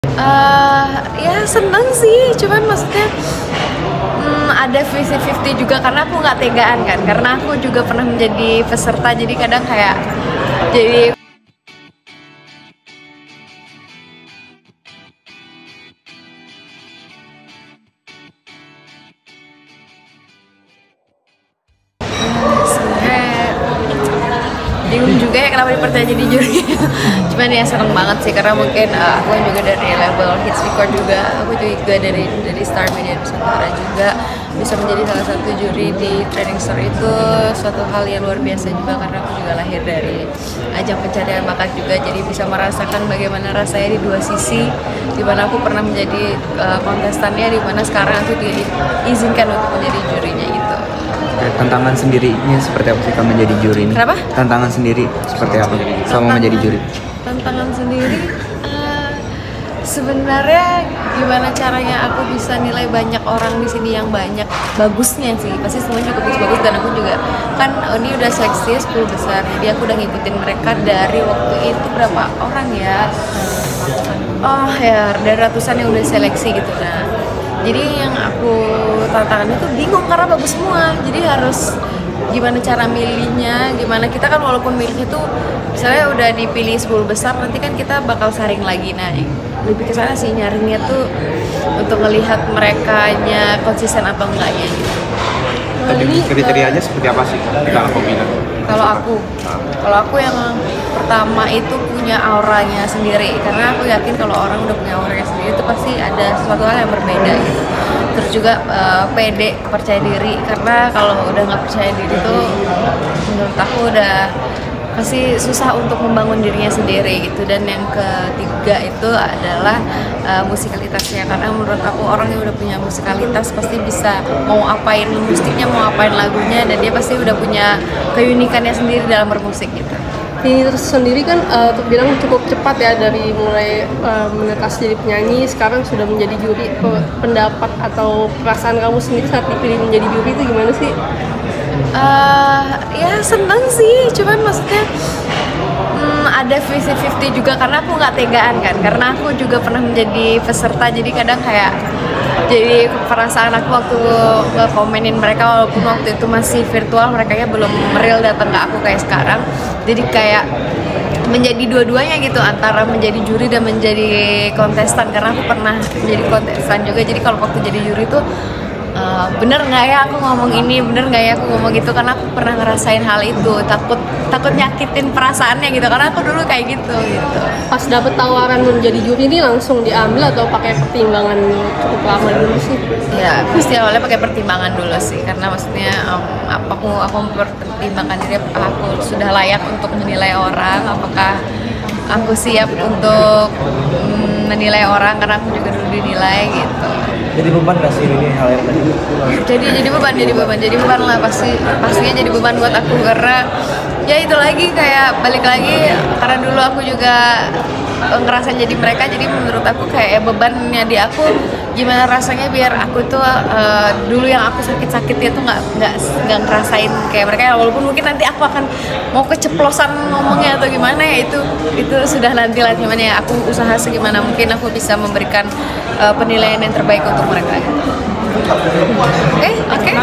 Ya seneng sih, cuman maksudnya ada 50-50 juga karena aku nggak tegaan kan, karena aku juga pernah menjadi peserta, jadi kadang kayak jadi sebenarnya bingung juga ya kenapa dipercaya jadi juri. Cuman ya seneng banget sih karena mungkin aku juga dari label Hits Record juga, aku juga dari Star Media Nusantara juga bisa menjadi salah satu juri di Trending Star. Itu suatu hal yang luar biasa juga karena aku juga lahir dari ajang pencarian bakat juga, jadi bisa merasakan bagaimana rasanya di dua sisi, dimana aku pernah menjadi kontestannya, dimana sekarang aku diizinkan untuk menjadi jurinya gitu. Tantangan sendirinya seperti apa sih kamu menjadi juri ini? Kenapa? Tantangan sendiri seperti apa selama menjadi juri? Tantangan sendiri sebenarnya gimana caranya aku bisa nilai banyak orang di sini yang banyak bagusnya sih, pasti semuanya juga bagus-bagus, dan aku juga kan ini udah seleksi 10 besar, jadi aku udah ngikutin mereka dari waktu itu berapa orang ya, dari ratusan yang udah seleksi gitu. Nah jadi yang aku tantangannya tuh bingung karena bagus semua, jadi harus gimana cara milihnya, gimana kita kan walaupun milih itu misalnya udah dipilih 10 besar, nanti kan kita bakal saring lagi. Nah lebih ke sana sih nyaringnya tuh untuk ngelihat merekanya konsisten apa enggaknya gitu. Kriterianya seperti apa sih kita peminat? Kalau aku yang pertama itu punya auranya sendiri, karena aku yakin kalau orang udah punya auranya sendiri itu pasti ada sesuatu hal yang berbeda gitu. Terus juga pede, percaya diri, karena kalau udah nggak percaya diri tuh menurut aku udah pasti susah untuk membangun dirinya sendiri gitu. Dan yang ketiga itu adalah musikalitasnya, karena menurut aku orang yang udah punya musikalitas pasti bisa mau apain musiknya, mau apain lagunya, dan dia pasti udah punya keunikannya sendiri dalam bermusik gitu. Ini terus sendiri kan terbilang cukup cepat ya, dari mulai menetas jadi penyanyi sekarang sudah menjadi juri. Pendapat atau perasaan kamu sendiri saat dipilih menjadi juri itu gimana sih? Ya seneng sih, cuman maksudnya ada 50-50 juga karena aku nggak tegaan kan, karena aku juga pernah menjadi peserta, jadi kadang kayak jadi perasaan aku waktu nge-komenin mereka, walaupun waktu itu masih virtual, mereka ya belum real datang ke aku kayak sekarang, jadi kayak menjadi dua-duanya gitu, antara menjadi juri dan menjadi kontestan, karena aku pernah menjadi kontestan juga. Jadi kalau waktu jadi juri tuh bener nggak ya aku ngomong ini, bener nggak ya aku ngomong gitu, karena aku pernah ngerasain hal itu, takut nyakitin perasaannya gitu, karena aku dulu kayak gitu. Pas dapet tawaran menjadi juri ini langsung diambil atau pakai pertimbangan cukup lama dulu sih? Ya pasti awalnya pakai pertimbangan dulu sih, karena maksudnya aku mempertimbangkan diri, apakah aku sudah layak untuk menilai orang, apakah aku siap untuk menilai orang, karena aku juga dulu dinilai gitu. Jadi beban gak sih ini hal yang tadi? Jadi beban lah, pastinya jadi beban buat aku, karena ya itu lagi kayak balik lagi, karena dulu aku juga ngerasain jadi mereka, jadi menurut aku kayak bebannya di aku gimana rasanya biar aku tuh dulu yang aku sakit-sakitnya tuh nggak ngerasain kayak mereka, walaupun mungkin nanti aku akan mau keceplosan ngomongnya atau gimana ya, itu sudah nanti lah, gimana ya aku usaha segimana mungkin aku bisa memberikan penilaian yang terbaik untuk mereka. Oke.